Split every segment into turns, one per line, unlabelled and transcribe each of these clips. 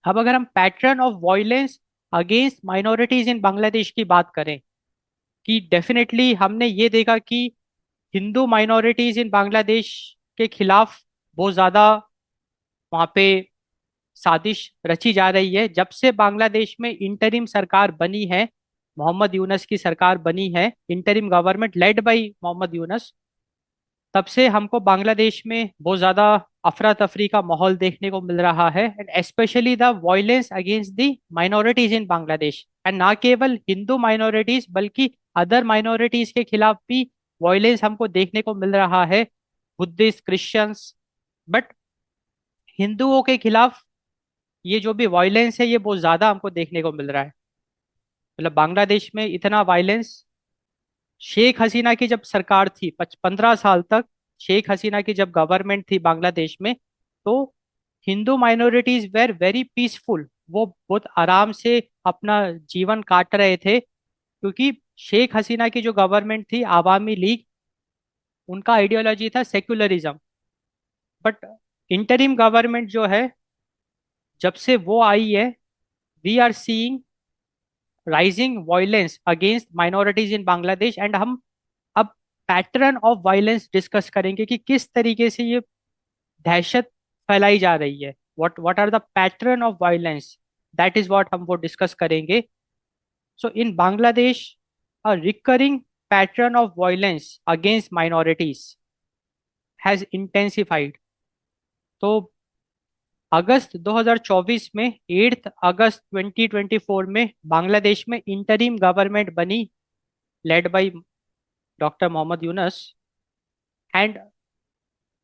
अब अगर हम pattern of violence against minorities in Bangladesh की बात करें, कि डेफिनेटली हमने ये देखा कि हिंदू माइनॉरिटीज इन बांग्लादेश के खिलाफ बहुत ज़्यादा वहाँ पे साजिश रची जा रही है। जब से बांग्लादेश में इंटरिम सरकार बनी है, मोहम्मद यूनस की सरकार बनी है, interim government led by Muhammad Yunus, तब से हमको बांग्लादेश में बहुत ज़्यादा अफरा तफरी का माहौल देखने को मिल रहा है, and specially the violence against the minorities in Bangladesh. And ना केवल हिंदू माइनॉरिटीज बल्कि अदर माइनॉरिटीज के खिलाफ भी वायलेंस हमको देखने को मिल रहा है, बुद्धिस्ट, क्रिश्चियंस। बट हिंदुओं के खिलाफ ये जो भी वायलेंस है ये बहुत ज़्यादा हमको देखने को मिल रहा है। मतलब बांग्लादेश में इतना वायलेंस शेख हसीना की जब सरकार थी, 15 साल तक शेख हसीना की जब गवर्नमेंट थी बांग्लादेश में, तो Hindu minorities were very peaceful. वो बहुत आराम से अपना जीवन काट रहे थे, क्योंकि शेख हसीना की जो गवर्नमेंट थी, आवामी लीग, उनका आइडियोलॉजी था सेक्युलरिज्म। बट इंटरिम गवर्नमेंट जो है, जब से वो आई है, we are seeing rising violence against minorities in Bangladesh. And हम अब पैटर्न ऑफ वायलेंस डिस्कस करेंगे कि किस तरीके से ये दहशत फैलाई जा रही है। What are the pattern of violence, that is what हम वो डिस्कस करेंगे। So in Bangladesh a recurring pattern of violence against minorities has intensified. तो अगस्त 2024 में, 8 अगस्त 2024 में बांग्लादेश में इंटरिम गवर्नमेंट बनी, led by doctor Mohammad Yunus. And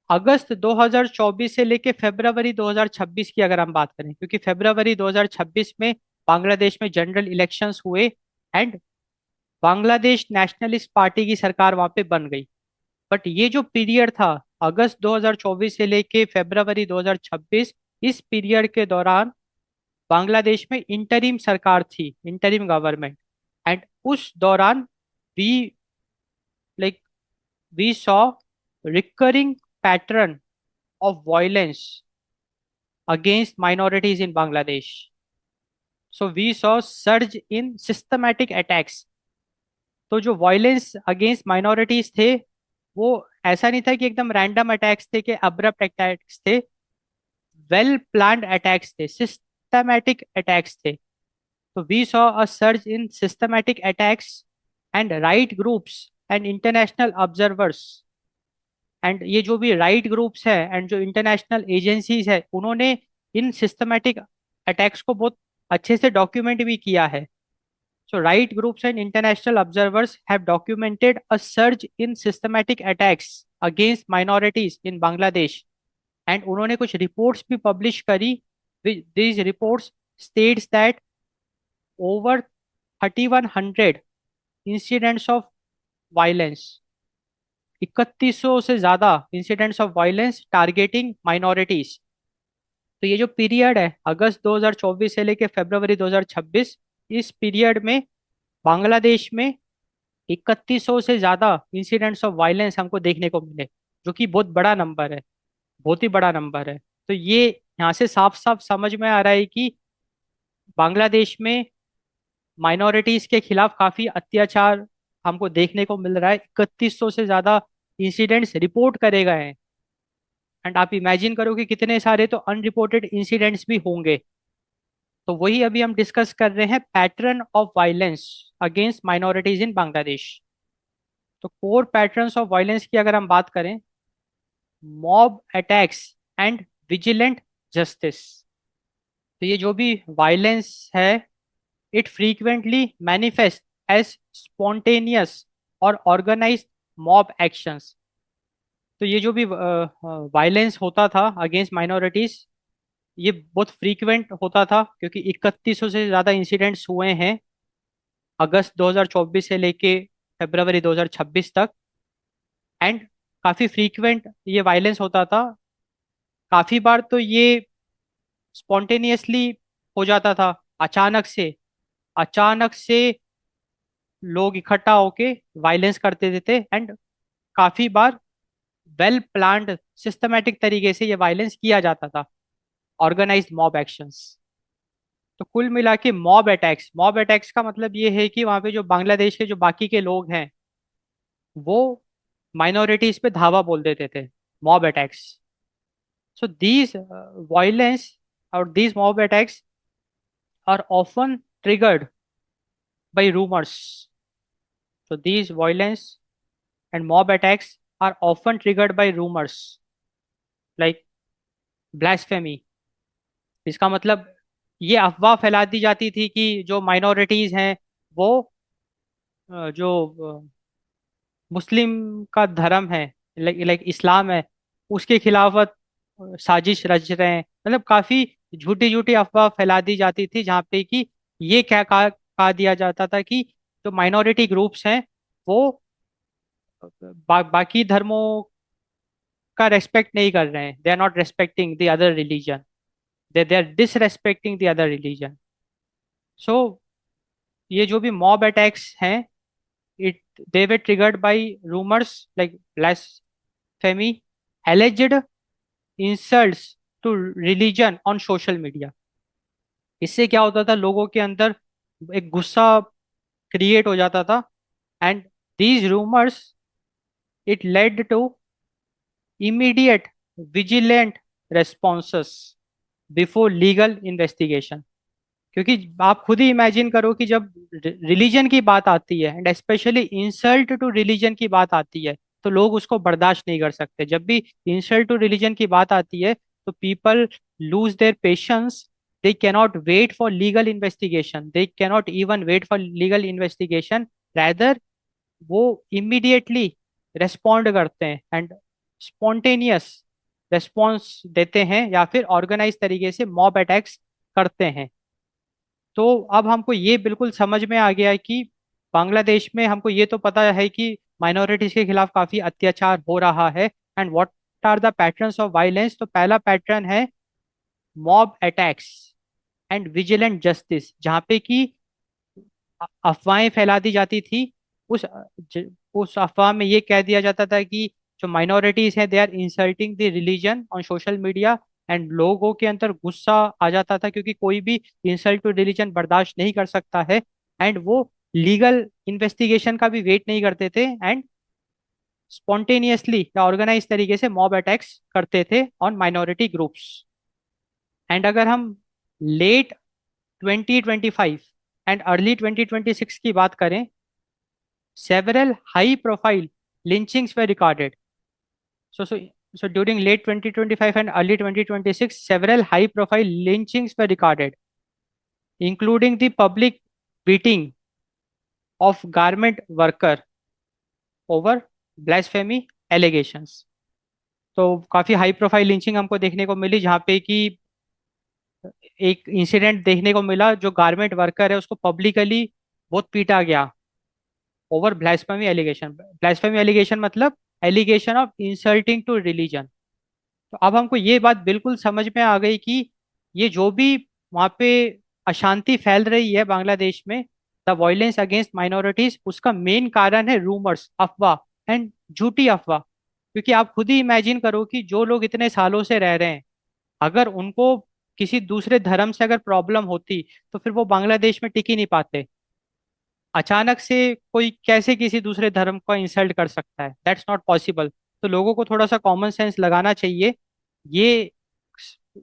अगस्त 2024 से लेके फरवरी 2026 की अगर हम बात करें, क्योंकि फरवरी 2026 में बांग्लादेश में जनरल इलेक्शंस हुए, एंड बांग्लादेश नेशनलिस्ट पार्टी की सरकार वहां पे बन गई। बट ये जो पीरियड था, अगस्त 2024 से लेके फरवरी 2026, इस पीरियड के दौरान बांग्लादेश में इंटरिम सरकार थी, इंटरिम गवर्नमेंट। एंड उस दौरान we like we saw recurring pattern of violence against minorities in Bangladesh. So we saw surge in systematic attacks. तो जो वायलेंस अगेंस्ट माइनॉरिटीज थे, वो ऐसा नहीं था कि एकदम रैंडम अटैक्स थे, कि अब्रप्ट अटैक्स थे, वेल प्लान्ड अटैक्स थे, सिस्टमैटिक अटैक्स थे। तो we saw a surge in systematic attacks, and right groups and international observers, and ये जो भी राइट ग्रुप्स है एंड जो इंटरनेशनल एजेंसीज है, उन्होंने इन सिस्टमैटिक अटैक्स को बहुत अच्छे से डॉक्यूमेंट भी किया है। So right groups and international observers have documented a surge in systematic attacks against minorities in Bangladesh. And उन्होंने कुछ रिपोर्ट्स भी पब्लिश करी। These reports states that over 3100 incidents of violence, 3100 से ज्यादा incidents of violence targeting minorities. तो ये जो period है, अगस्त 2024 से लेकर फरवरी 2026, इस पीरियड में बांग्लादेश में 3100 से ज्यादा इंसिडेंट्स ऑफ वायलेंस हमको देखने को मिले, जो कि बहुत बड़ा नंबर है, बहुत ही बड़ा नंबर है। तो ये यहाँ से साफ साफ समझ में आ रहा है कि बांग्लादेश में माइनॉरिटीज के खिलाफ काफी अत्याचार हमको देखने को मिल रहा है। 3100 से ज्यादा इंसिडेंट्स रिपोर्ट करे गए हैं, एंड आप इमेजिन करो कि कितने सारे तो अनरिपोर्टेड इंसिडेंट्स भी होंगे। तो वही अभी हम डिस्कस कर रहे हैं, pattern of violence against minorities in Bangladesh. तो कोर पैटर्न्स ऑफ वायलेंस की अगर हम बात करें, mob attacks and vigilante justice. तो ये जो भी वायलेंस है, it frequently manifest as spontaneous और ऑर्गेनाइज्ड मॉब एक्शंस। तो ये जो भी वायलेंस होता था अगेंस्ट माइनॉरिटीज, ये बहुत फ्रीक्वेंट होता था, क्योंकि 3100 से ज़्यादा इंसिडेंट्स हुए हैं अगस्त 2024 से लेके फरवरी 2026 तक। एंड काफ़ी फ्रीक्वेंट ये वायलेंस होता था। काफ़ी बार तो ये स्पॉन्टेनियसली हो जाता था, अचानक से लोग इकट्ठा होके वायलेंस करते थे। एंड काफ़ी बार वेल प्लान्ड सिस्टमेटिक तरीके से ये वायलेंस किया जाता था, ऑर्गेनाइज्ड मॉब एक्शंस। तो कुल मिला के मॉब अटैक्स का मतलब ये है कि वहाँ पे जो बांग्लादेश के जो बाकी के लोग हैं वो माइनॉरिटीज पे धावा बोल देते थे, mob attacks. So these violence और these mob attacks are often triggered by rumors. So these violence and mob attacks are often triggered by rumors like blasphemy. इसका मतलब ये अफवाह फैला दी जाती थी कि जो माइनॉरिटीज हैं वो जो मुस्लिम का धर्म है, लाइक इस्लाम है, उसके खिलाफ साजिश रच रहे हैं। मतलब काफी झूठी झूठी अफवाह फैला दी जाती थी, जहाँ पे कि ये क्या कहा दिया जाता था कि जो माइनॉरिटी ग्रुप्स हैं वो बाकी धर्मों का रेस्पेक्ट नहीं कर रहे हैं, they are not respecting the other religion, they are disrespecting the other religion. So ये जो भी मॉब अटैक्स हैं, it they were triggered by rumors like blasphemy, alleged insults to religion on social media। इससे क्या होता था, लोगों के अंदर एक गुस्सा क्रिएट हो जाता था, and these rumors it led to immediate vigilant responses before legal investigation। क्योंकि आप खुद ही इमेजिन करो कि जब रिलीजन की बात आती है and specially insult to religion की बात आती है, तो लोग उसको बर्दाश्त नहीं कर सकते। जब भी इंसल्ट टू रिलीजन की बात आती है तो people lose their patience, they cannot wait for legal investigation, they cannot even wait for legal investigation, rather वो इमीडिएटली रेस्पॉन्ड करते हैं एंड स्पॉन्टेनियस रेस्पॉन्स देते हैं, या फिर ऑर्गेनाइज तरीके से मॉब अटैक्स करते हैं। तो अब हमको ये बिल्कुल समझ में आ गया है कि बांग्लादेश में हमको ये तो पता है कि माइनॉरिटीज के खिलाफ काफी अत्याचार हो रहा है। And what are the patterns of violence? तो पहला पैटर्न है mob attacks and vigilante justice, जहाँ पे कि अफवाहें फैला दी जाती थी। उस उस अफवाह में ये कह दिया जाता था कि जो माइनॉरिटीज हैं they are insulting the religion on social media, and लोगों के अंदर गुस्सा आ जाता था क्योंकि कोई भी इंसल्ट टू रिलीजन बर्दाश्त नहीं कर सकता है, एंड वो लीगल इन्वेस्टिगेशन का भी वेट नहीं करते थे, एंड स्पॉन्टेनियसली या ऑर्गेनाइज तरीके से मॉब अटैक्स करते थे ऑन माइनॉरिटी ग्रुप्स। एंड अगर हम लेट 2025 एंड अर्ली 2026 की बात करें, several high profile lynchings were recorded. So during late 2025 and early 2026, several high profile lynchings were recorded, including the public beating of garment worker over blasphemy allegations। तो काफी high profile lynching हमको देखने को मिली, जहाँ पे कि एक इंसिडेंट देखने को मिला, जो गारमेंट वर्कर है उसको पब्लिकली बहुत पीटा गया over blasphemy allegation. Blasphemy allegation मतलब allegation of insulting to religion. तो अब हमको ये बात बिल्कुल समझ में आ गई कि ये जो भी वहाँ पे अशांति फैल रही है बांग्लादेश में, द वॉयलेंस अगेंस्ट माइनॉरिटीज, उसका मेन कारण है रूमर्स, अफवाह एंड झूठी अफवाह। क्योंकि आप खुद ही इमेजिन करो कि जो लोग इतने सालों से रह रहे हैं, अगर उनको किसी दूसरे धर्म से अगर प्रॉब्लम होती तो फिर वो बांग्लादेश में टिक ही नहीं पाते। अचानक से कोई कैसे किसी दूसरे धर्म को इंसल्ट कर सकता है? That's not possible. तो लोगों को थोड़ा सा कॉमन सेंस लगाना चाहिए। ये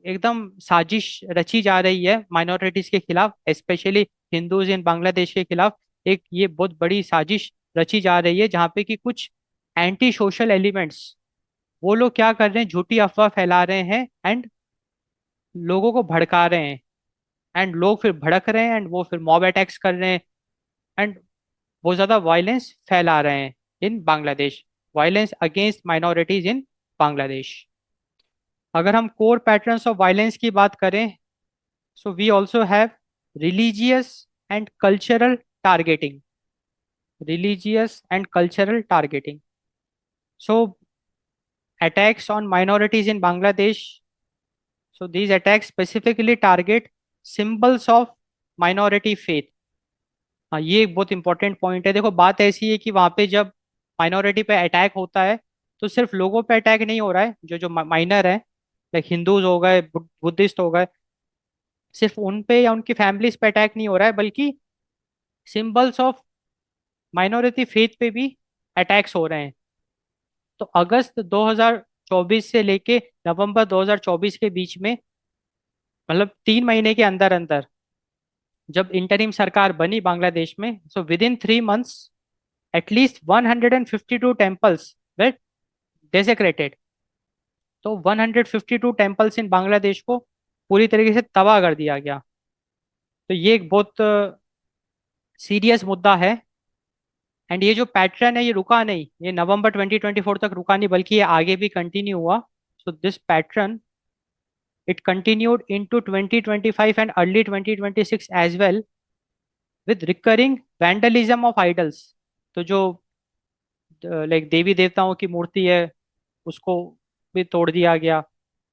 एकदम साजिश रची जा रही है माइनॉरिटीज के खिलाफ, स्पेशली हिंदूज इन बांग्लादेश के खिलाफ। एक ये बहुत बड़ी साजिश रची जा रही है, जहाँ पे कि कुछ एंटी सोशल एलिमेंट्स, वो लोग क्या कर रहे हैं, झूठी अफवाह फैला रहे हैं एंड लोगों को भड़का रहे हैं, एंड लोग फिर भड़क रहे हैं एंड वो फिर मॉब अटैक्स कर रहे हैं, एंड बहुत ज़्यादा वायलेंस फैला रहे हैं in Bangladesh. Violence against minorities in Bangladesh. अगर हम कोर पैटर्न्स ऑफ वायलेंस की बात करें, so we also have religious and cultural targeting. Religious and cultural targeting. So attacks on minorities in Bangladesh, so these attacks specifically target symbols of minority faith। हाँ, ये एक बहुत important point है। देखो बात ऐसी है कि वहाँ पे जब माइनॉरिटी पे अटैक होता है तो सिर्फ लोगों पे अटैक नहीं हो रहा है, जो जो माइनर है, लाइक हिंदूज हो गए, बुद्धिस्ट हो गए, सिर्फ उन पे या उनकी फैमिलीज पे अटैक नहीं हो रहा है, बल्कि सिंबल्स ऑफ माइनॉरिटी फेथ पे भी अटैक्स हो रहे हैं। तो अगस्त 2024 से लेके नवंबर 2024 के बीच में, मतलब 3 महीने के अंदर अंदर, जब इंटरिम सरकार बनी बांग्लादेश में, so within 3 months at least 152 temples were desecrated. तो 152 टेम्पल्स इन बांग्लादेश को पूरी तरीके से तबाह कर दिया गया। तो ये एक बहुत सीरियस मुद्दा है। एंड ये जो पैटर्न है ये रुका नहीं, ये नवंबर 2024 तक रुका नहीं, बल्कि ये आगे भी कंटिन्यू हुआ। So this pattern, it continued into 2025 and early 2026 as well, with recurring vandalism of idols। तो जो लाइक देवी देवताओं की मूर्ति है उसको भी तोड़ दिया गया।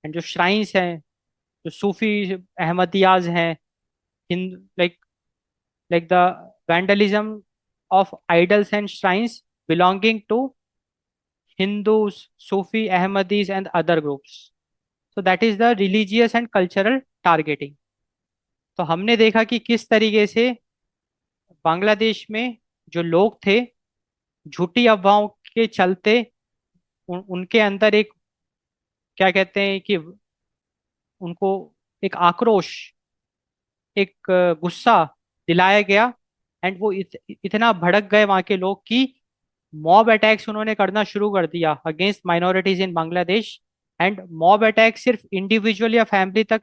एंड जो श्राइन्स हैं, जो सूफी अहमदियाज हैं, Hind like the vandalism of idols and shrines belonging to Hindus, Sufi, Ahmadis and other groups। So that is the religious and cultural targeting। तो हमने देखा कि किस तरीके से बांग्लादेश में जो लोग थे, झूठी अफवाहों के चलते उनके अंदर एक, क्या कहते हैं कि, उनको एक आक्रोश, एक गुस्सा दिलाया गया। एंड वो इतना भड़क गए वहाँ के लोग कि मॉब अटैक्स उन्होंने करना शुरू कर दिया against minorities in Bangladesh. And mob attack सिर्फ इंडिविजुअल या फैमिली तक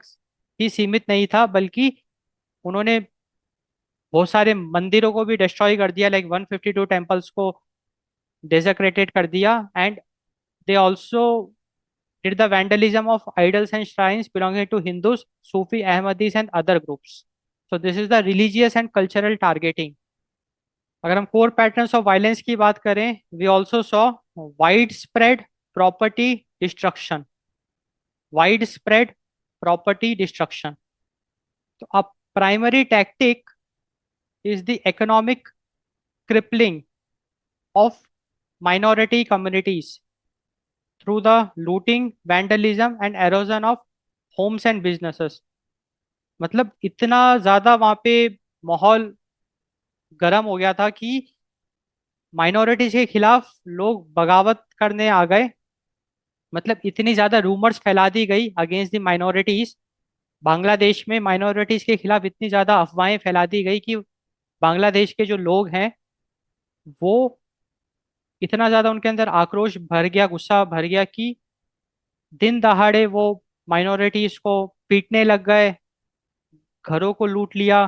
ही सीमित नहीं था, बल्कि उन्होंने बहुत सारे मंदिरों को भी डिस्ट्रॉय कर दिया, लाइक 152 टेम्पल्स को डेजोक्रेटेड कर दिया। And they also did the vandalism of idols and shrines belonging to Hindus, Sufi, Ahmadis and other groups। So this is the religious and cultural targeting। अगर हम कोर पैटर्न्स ऑफ वायलेंस की बात करें, we also saw widespread property destruction. Widespread property destruction. तो अब primary tactic is the economic crippling of minority communities through the looting, vandalism and erosion of homes and businesses। मतलब इतना ज्यादा वहां पे माहौल गर्म हो गया था कि माइनॉरिटीज के खिलाफ लोग बगावत करने आ गए। मतलब इतनी ज्यादा रूमर्स फैला दी गई अगेंस्ट द माइनॉरिटीज, बांग्लादेश में माइनॉरिटीज के खिलाफ इतनी ज्यादा अफवाहें फैला दी गई कि बांग्लादेश के जो लोग हैं वो, इतना ज्यादा उनके अंदर आक्रोश भर गया, गुस्सा भर गया कि दिन दहाड़े वो माइनॉरिटीज को पीटने लग गए, घरों को लूट लिया,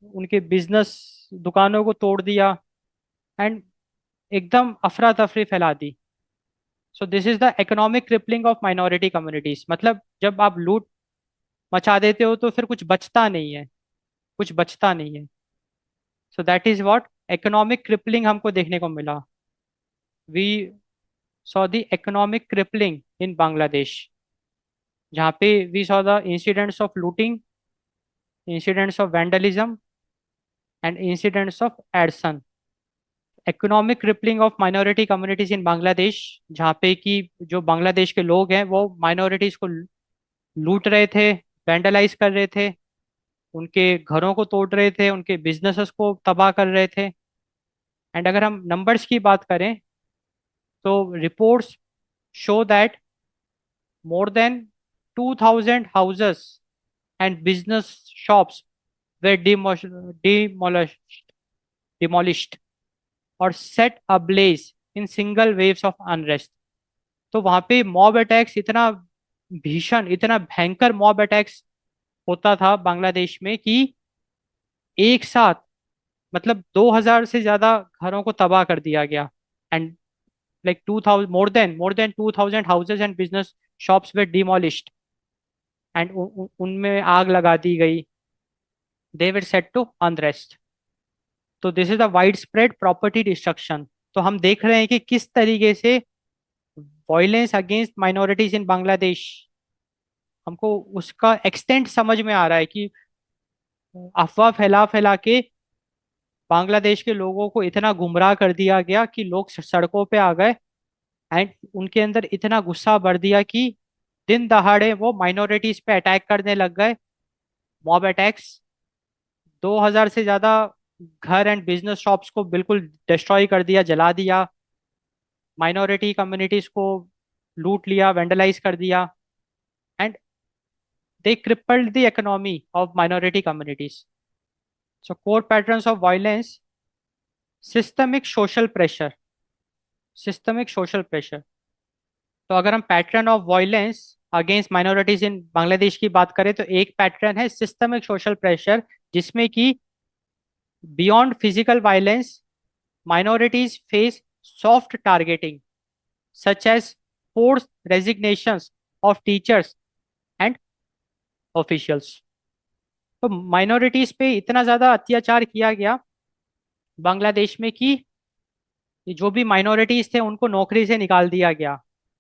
उनके बिजनेस दुकानों को तोड़ दिया। एंड एकदम अफरा तफरी फैला दी। So this is the economic crippling of minority communities. मतलब जब आप लूट मचा देते हो तो फिर कुछ बचता नहीं है, कुछ बचता नहीं है। So that is what economic crippling हमको देखने को मिला। We saw the economic crippling in Bangladesh, जहाँ पे we saw the incidents of looting, incidents of vandalism and incidents of arson. Economic crippling of minority communities in Bangladesh, जहाँ पे कि जो बांग्लादेश के लोग हैं वो माइनॉरिटीज को लूट रहे थे, वैंडलाइज कर रहे थे, उनके घरों को तोड़ रहे थे, उनके बिजनेसेस को तबाह कर रहे थे। एंड अगर हम नंबर्स की बात करें तो reports show that more than 2000 houses and business shops were demolished और set ablaze in single waves of unrest। तो वहां पे मॉब अटैक्स, इतना भीषण, इतना भयंकर मॉब अटैक्स होता था बांग्लादेश में कि एक साथ, मतलब 2000 से ज्यादा घरों को तबाह कर दिया गया। And like 2000, more than 2000 houses and business shops way demolished. And उनमें आग लगा दी गई। दे वर सेट टू अनरेस्ट। तो this is the wide spread property destruction. तो हम देख रहे हैं कि किस तरीके से violence against minorities in Bangladesh, हमको उसका एक्सटेंट समझ में आ रहा है कि अफवाह फैला फैला के बांग्लादेश के लोगों को इतना गुमराह कर दिया गया कि लोग सड़कों पे आ गए। एंड उनके अंदर इतना गुस्सा भर दिया कि दिन दहाड़े वो माइनॉरिटीज पे अटैक करने लग गए। मॉब अटैक्स, 2000 से ज्यादा घर एंड बिजनेस शॉप्स को बिल्कुल डिस्ट्रॉय कर दिया, जला दिया। माइनॉरिटी कम्युनिटीज को लूट लिया, वेंडलाइज कर दिया। And they crippled the economy of minority communities. So core patterns of violence: systemic social pressure, systemic social pressure। तो अगर हम pattern of violence against minorities in Bangladesh की बात करें तो एक पैटर्न है सिस्टमिक सोशल प्रेशर, जिसमें कि beyond physical violence minorities face soft targeting such as forced resignations of teachers and officials। तो माइनॉरिटीज पे इतना ज्यादा अत्याचार किया गया बांग्लादेश में कि ये जो भी माइनॉरिटीज थे उनको नौकरी से निकाल दिया गया,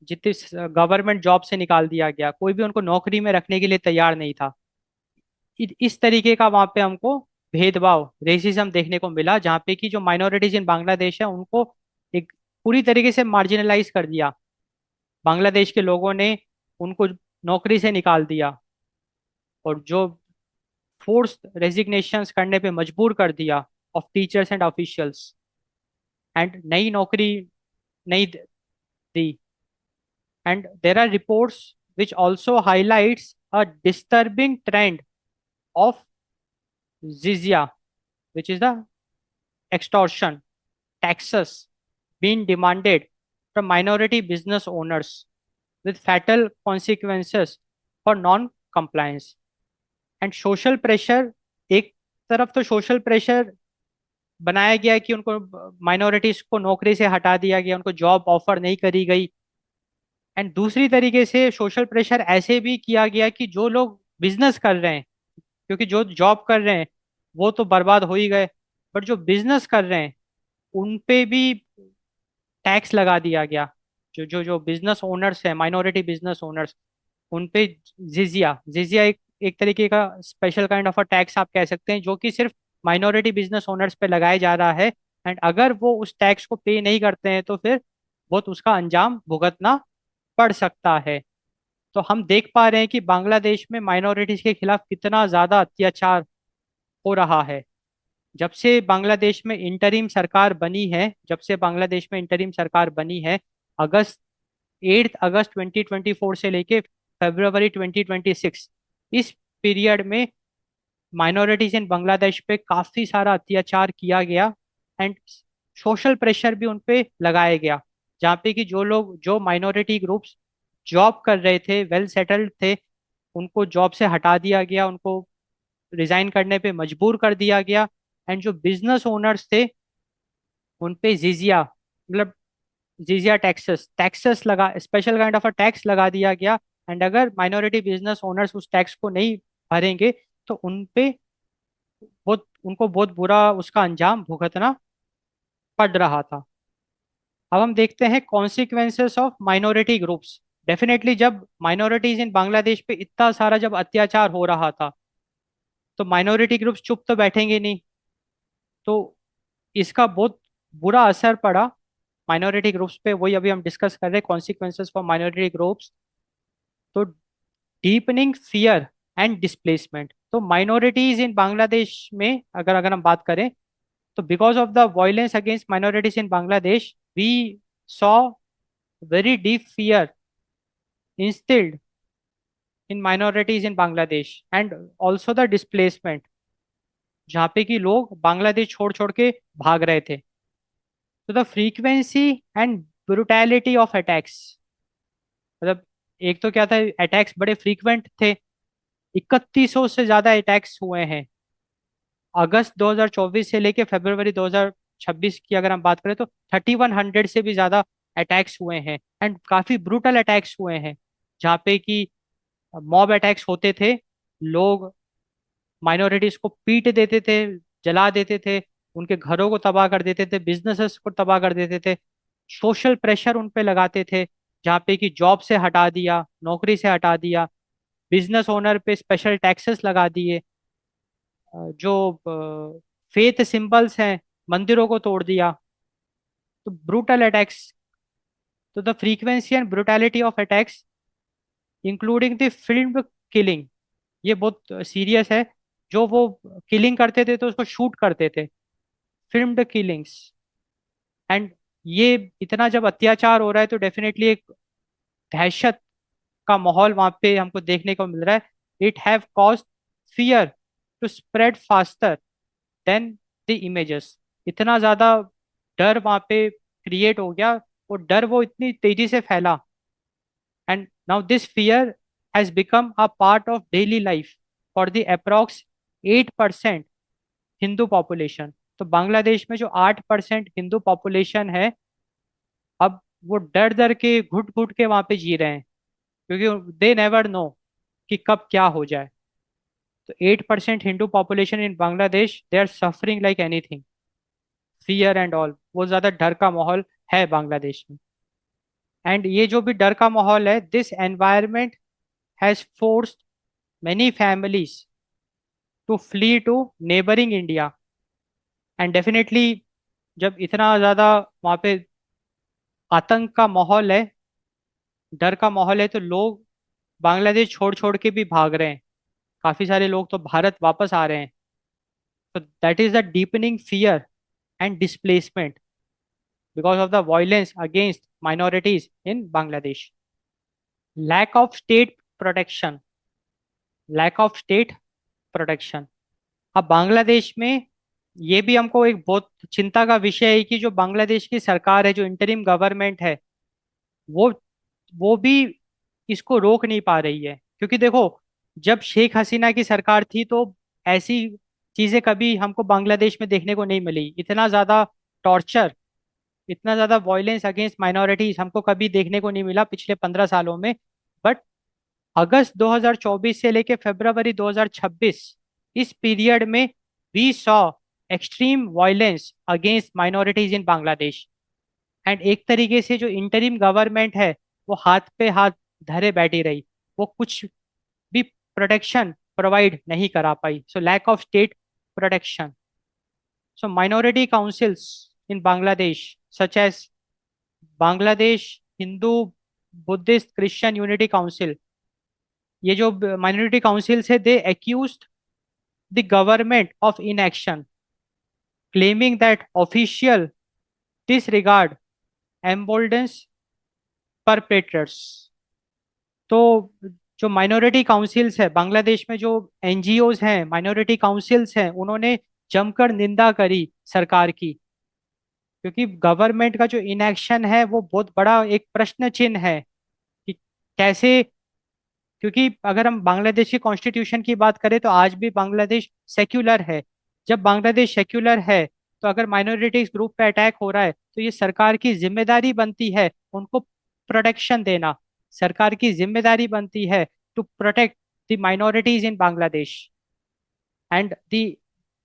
जितने गवर्नमेंट जॉब से निकाल दिया गया, कोई भी उनको नौकरी में रखने के लिए तैयार नहीं था। इस तरीके का वहां पे हमको भेदभाव, रेसिज्म देखने को मिला, जहाँ पे कि जो माइनॉरिटीज इन बांग्लादेश है उनको एक पूरी तरीके से मार्जिनलाइज कर दिया। बांग्लादेश के लोगों ने उनको नौकरी से निकाल दिया और जो फोर्स रेजिग्नेशंस करने पे मजबूर कर दिया of teachers and officials, and नई नौकरी नहीं दी। And there are reports which also highlights a disturbing trend of jizya, which is the extortion taxes being demanded from minority business owners with fatal consequences for non-compliance। And social pressure, एक तरफ तो social pressure बनाया गया कि उनको minorities को नौकरी से हटा दिया गया, उनको जॉब ऑफर नहीं करी गई। एंड दूसरी तरीके से सोशल प्रेशर ऐसे भी किया गया कि जो लोग बिजनेस कर रहे हैं, क्योंकि जो जॉब कर रहे हैं वो तो बर्बाद हो ही गए, बट जो बिजनेस कर रहे हैं उन पे भी टैक्स लगा दिया गया। जो जो जो बिजनेस ओनर्स हैं, माइनॉरिटी बिजनेस ओनर्स, उन पे जिजिया, जिजिया एक तरीके का special kind of a tax आप कह सकते हैं, जो कि सिर्फ माइनॉरिटी बिजनेस ओनर्स पे लगाया जा रहा है। एंड अगर वो उस टैक्स को पे नहीं करते हैं तो फिर बहुत उसका अंजाम भुगतना पड़ सकता है। तो हम देख पा रहे हैं कि बांग्लादेश में माइनॉरिटीज के खिलाफ कितना ज्यादा अत्याचार हो रहा है। जब से बांग्लादेश में इंटरिम सरकार बनी है, जब से बांग्लादेश में इंटरिम सरकार बनी है, अगस्त 8 अगस्त 2024 से लेके फरवरी 2026, इस पीरियड में माइनॉरिटीज इन बांग्लादेश पे काफी सारा अत्याचार किया गया। एंड सोशल प्रेशर भी उन पे लगाया गया, जहाँ पे कि जो लोग, जो माइनॉरिटी ग्रुप्स जॉब कर रहे थे, वेल सेटल्ड थे, उनको जॉब से हटा दिया गया, उनको रिजाइन करने पे मजबूर कर दिया गया। एंड जो बिजनेस ओनर्स थे उन पे जिजिया, मतलब जिजिया टैक्सेस टैक्सेस लगा, special kind of a tax लगा दिया गया। एंड अगर माइनॉरिटी बिजनेस ओनर्स उस टैक्स को नहीं भरेंगे तो उन पे बहुत, उनको बहुत बुरा उसका अंजाम भुगतना पड़ रहा था। अब हम देखते हैं consequences of minority groups. Definitely जब माइनॉरिटीज इन बांग्लादेश पे इतना सारा जब अत्याचार हो रहा था तो माइनॉरिटी ग्रुप्स चुप तो बैठेंगे नहीं, तो इसका बहुत बुरा असर पड़ा माइनॉरिटी ग्रुप्स पे। वही अभी हम डिस्कस कर रहे हैं, कॉन्सिक्वेंसेस फॉर माइनॉरिटी ग्रुप्स। तो डीपनिंग फियर एंड डिस्प्लेसमेंट। तो माइनॉरिटीज इन बांग्लादेश में अगर अगर हम बात करें तो because of the violence against minorities in Bangladesh we saw very deep fear instilled in minorities in Bangladesh and also the displacement, जहाँ पे कि लोग बांग्लादेश छोड़ छोड़ के भाग रहे थे। तो the frequency and brutality of attacks, मतलब एक तो क्या था, अटैक्स बड़े फ्रीक्वेंट थे, 3100 से ज्यादा अटैक्स हुए हैं अगस्त 2024 से लेके फरवरी 2026 की अगर हम बात करें तो 3100 से भी ज्यादा अटैक्स हुए हैं। एंड काफी ब्रूटल अटैक्स हुए हैं, जहाँ पे कि मॉब अटैक्स होते थे, लोग माइनॉरिटीज को पीट देते थे, जला देते थे, उनके घरों को तबाह कर देते थे, बिजनेसेस को तबाह कर देते थे, सोशल प्रेशर उन पे लगाते थे, जहाँ पे कि जॉब से हटा दिया, नौकरी से हटा दिया, बिजनेस ओनर पे स्पेशल टैक्सेस लगा दिए, जो फेथ सिंबल्स हैं मंदिरों को तोड़ दिया। तो ब्रूटल अटैक्स, तो the frequency and brutality of attacks including the film killing ये बहुत सीरियस है। जो वो किलिंग करते थे तो उसको शूट करते थे, फिल्म्ड किलिंग्स। एंड ये इतना जब अत्याचार हो रहा है तो डेफिनेटली एक दहशत का माहौल वहां पे हमको देखने को मिल रहा है। It have caused fear to spread faster than the images. इतना ज्यादा डर वहां पे क्रिएट हो गया, वो डर वो इतनी तेजी से फैला। And now this fear has become a part of daily life for the approx 8% Hindu population. तो बांग्लादेश में जो 8% हिंदू पॉपुलेशन है, अब वो डर डर के घुट घुट के वहां पे जी रहे हैं, क्योंकि दे नेवर नो कि कब क्या हो जाए। तो 8% Hindu population in Bangladesh, they are suffering like anything, fear and all. वो ज्यादा डर का माहौल है बांग्लादेश में। एंड ये जो भी डर का माहौल है, this environment has forced many families to flee to neighboring India। And definitely जब इतना ज्यादा वहाँ पे आतंक का माहौल है, डर का माहौल है, तो लोग बांग्लादेश छोड़ छोड़ के भी भाग रहे हैं। काफी सारे लोग तो भारत वापस आ रहे हैं। तो that is the deepening fear and displacement because of the violence against minorities in Bangladesh. Lack of state protection, lack of state protection. अब बांग्लादेश में ये भी हमको एक बहुत चिंता का विषय है कि जो बांग्लादेश की सरकार है, जो इंटरिम गवर्नमेंट है, वो वो भी इसको रोक नहीं पा रही है। क्योंकि देखो, जब शेख हसीना की सरकार थी तो ऐसी चीजें कभी हमको बांग्लादेश में देखने को नहीं मिली। इतना ज्यादा टॉर्चर, इतना ज्यादा वॉयलेंस अगेंस्ट माइनॉरिटीज हमको कभी देखने को नहीं मिला पिछले 15 सालों में। बट अगस्त 2024 से लेके फरवरी 2026, इस पीरियड में we saw extreme violence against minorities in Bangladesh. And एक तरीके से जो इंटरिम गवर्नमेंट है, वो हाथ पे हाथ धरे बैठी रही। वो कुछ भी प्रोटेक्शन प्रोवाइड नहीं करा पाई। So lack of state protection. So minority councils in Bangladesh such as Bangladesh Hindu Buddhist Christian unity council, ये जो माइनॉरिटी काउंसिल्स है, they accuse the government of inaction, claiming that official disregard emboldens perpetrates. तो जो minority councils है बांग्लादेश में, जो NGOs हैं, minority councils हैं, उन्होंने जमकर निंदा करी सरकार की। क्योंकि गवर्नमेंट का जो इनएक्शन है वो बहुत बड़ा एक प्रश्न चिन्ह है कि कैसे। क्योंकि अगर हम बांग्लादेश की कॉन्स्टिट्यूशन की बात करें तो आज भी बांग्लादेश सेक्युलर है। जब बांग्लादेश सेक्युलर है, तो अगर माइनॉरिटीज ग्रुप पे अटैक हो रहा है तो ये सरकार की जिम्मेदारी बनती है उनको प्रोटेक्शन देना। सरकार की जिम्मेदारी बनती है to protect the minorities in Bangladesh. And the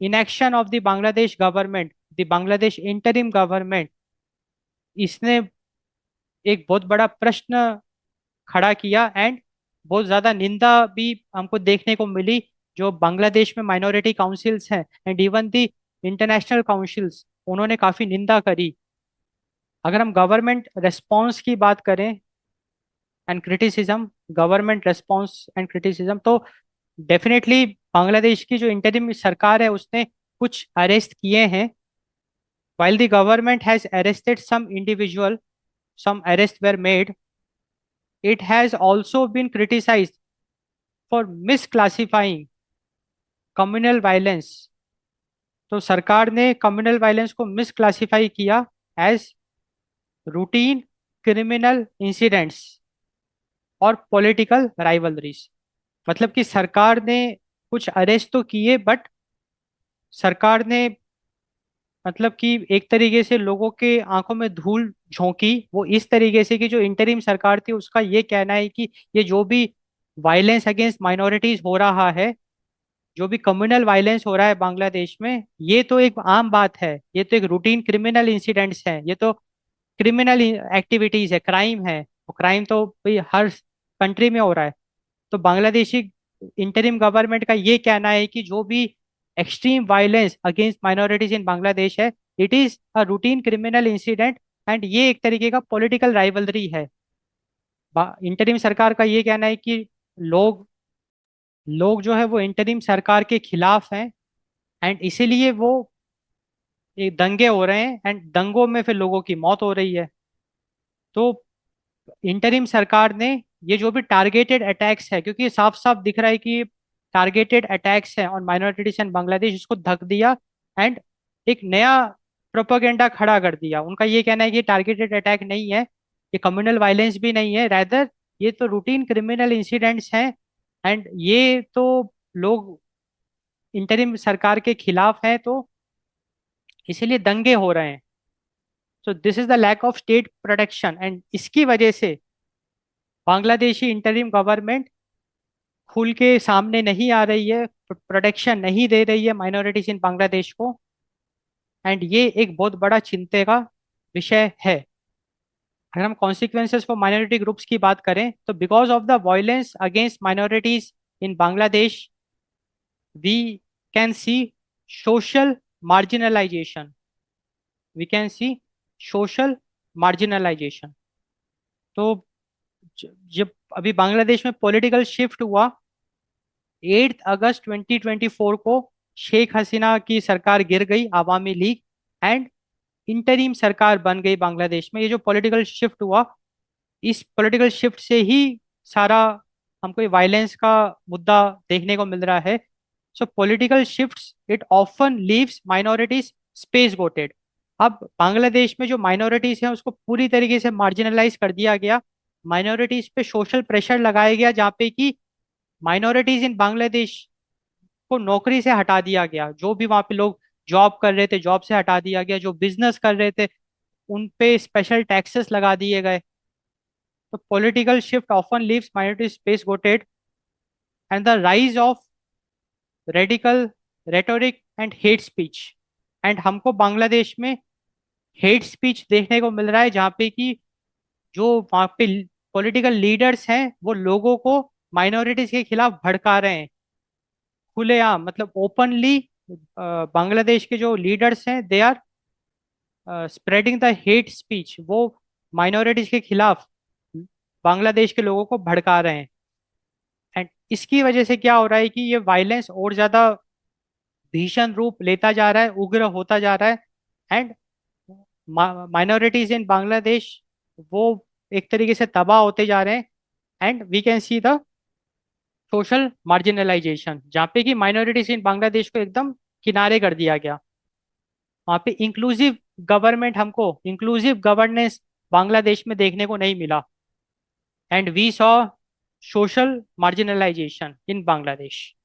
inaction of the Bangladesh government, the Bangladesh interim government, इसने एक बहुत बड़ा प्रश्न खड़ा किया। एंड बहुत ज्यादा निंदा भी हमको देखने को मिली। जो बांग्लादेश में माइनॉरिटी काउंसिल्स हैं and even the international councils, उन्होंने काफी निंदा करी। अगर हम गवर्नमेंट रेस्पॉन्स की बात करें and criticism, government response and criticism, तो डेफिनेटली बांग्लादेश की जो इंटरिम सरकार है उसने कुछ अरेस्ट किए हैं। while the government has arrested some individual, some arrests were made, it has also been criticized for misclassifying communal violence। तो सरकार ने कम्युनल वायलेंस को मिसक्लासिफाई किया एज रूटीन क्रिमिनल इंसिडेंट्स और पॉलिटिकल राइवलरीज। मतलब कि सरकार ने कुछ अरेस्ट तो किए, बट सरकार ने मतलब कि एक तरीके से लोगों के आंखों में धूल झोंकी। वो इस तरीके से कि जो इंटरिम सरकार थी उसका ये कहना है कि ये जो भी वायलेंस अगेंस्ट माइनॉरिटीज हो रहा है, जो भी कम्युनल वायलेंस हो रहा है बांग्लादेश में, ये तो एक आम बात है, ये तो एक रूटीन क्रिमिनल इंसिडेंट्स हैं, ये तो क्रिमिनल एक्टिविटीज है, क्राइम है। और क्राइम तो भाई हर कंट्री में हो रहा है। तो बांग्लादेशी इंटरिम गवर्नमेंट का ये कहना है कि जो भी extreme violence against minorities in Bangladesh है, it is a routine criminal incident and ये एक तरीके का पॉलिटिकल राइवलरी है। इंटरिम सरकार का ये कहना है कि लोग लोग जो है वो इंटरिम सरकार के खिलाफ हैं, एंड इसीलिए वो ये दंगे हो रहे हैं, एंड दंगों में फिर लोगों की मौत हो रही है। तो इंटरिम सरकार ने ये जो भी टारगेटेड अटैक्स है, क्योंकि साफ साफ दिख रहा है कि टारगेटेड अटैक्स है ऑन माइनॉरिटीज इन बांग्लादेश, इसको धक दिया एंड एक नया प्रोपेगेंडा खड़ा कर दिया। उनका ये कहना है कि ये टारगेटेड अटैक नहीं है, ये कम्युनल वायलेंस भी नहीं है, रैदर ये तो रूटीन क्रिमिनल इंसिडेंट्स हैं, एंड ये तो लोग इंटरिम सरकार के खिलाफ हैं, तो इसीलिए दंगे हो रहे हैं। So this is the lack of state protection, and इसकी वजह से बांग्लादेशी इंटरिम गवर्नमेंट खुल के सामने नहीं आ रही है, प्रोटेक्शन नहीं दे रही है माइनॉरिटीज इन बांग्लादेश को, एंड ये एक बहुत बड़ा चिंता का विषय है। अगर हम कॉन्सिक्वेंसेस फॉर माइनॉरिटी ग्रुप्स की बात करें, तो because of the violence against minorities in Bangladesh, we can see social marginalisation, we can see social marginalisation. तो जब अभी बांग्लादेश में पॉलिटिकल शिफ्ट हुआ 8 अगस्त 2024 को, शेख हसीना की सरकार गिर गई, आवामी लीग, एंड इंटरिम सरकार बन गई बांग्लादेश में। ये जो पॉलिटिकल शिफ्ट हुआ, इस पॉलिटिकल शिफ्ट से ही सारा हमको ये वायलेंस का मुद्दा देखने को मिल रहा है। सो political shifts it often leaves minorities space GOATed. अब बांग्लादेश में जो माइनॉरिटीज हैं उसको पूरी तरीके से मार्जिनलाइज कर दिया गया, माइनॉरिटीज पे सोशल प्रेशर लगाया गया, जहाँ पे कि माइनॉरिटीज इन बांग्लादेश को नौकरी से हटा दिया गया। जो भी वहाँ पे लोग जॉब कर रहे थे, जॉब से हटा दिया गया। जो बिजनेस कर रहे थे, उन पे स्पेशल टैक्सेस लगा दिए गए। तो political shift often leaves minority space GOATed, and the rise of radical rhetoric and hate speech. And हमको बांग्लादेश में हेट स्पीच देखने को मिल रहा है, जहाँ पे कि जो वहाँ पे पॉलिटिकल लीडर्स हैं वो लोगों को माइनॉरिटीज के खिलाफ भड़का रहे हैं खुलेआम, मतलब ओपनली। बांग्लादेश के जो लीडर्स हैं they are spreading the hate speech, वो माइनॉरिटीज के खिलाफ बांग्लादेश के लोगों को भड़का रहे हैं। एंड इसकी वजह से क्या हो रहा है कि ये वायलेंस और ज्यादा भीषण रूप लेता जा रहा है, उग्र होता जा रहा है, एंड माइनॉरिटीज इन बांग्लादेश वो एक तरीके से तबाह होते जा रहे हैं। And we can see the social marginalisation, जहाँ पे कि माइनॉरिटीज इन बांग्लादेश को एकदम किनारे कर दिया गया। वहाँ पे इंक्लूसिव गवर्नमेंट, हमको इंक्लूसिव गवर्नेंस बांग्लादेश में देखने को नहीं मिला, and we saw social marginalisation in Bangladesh.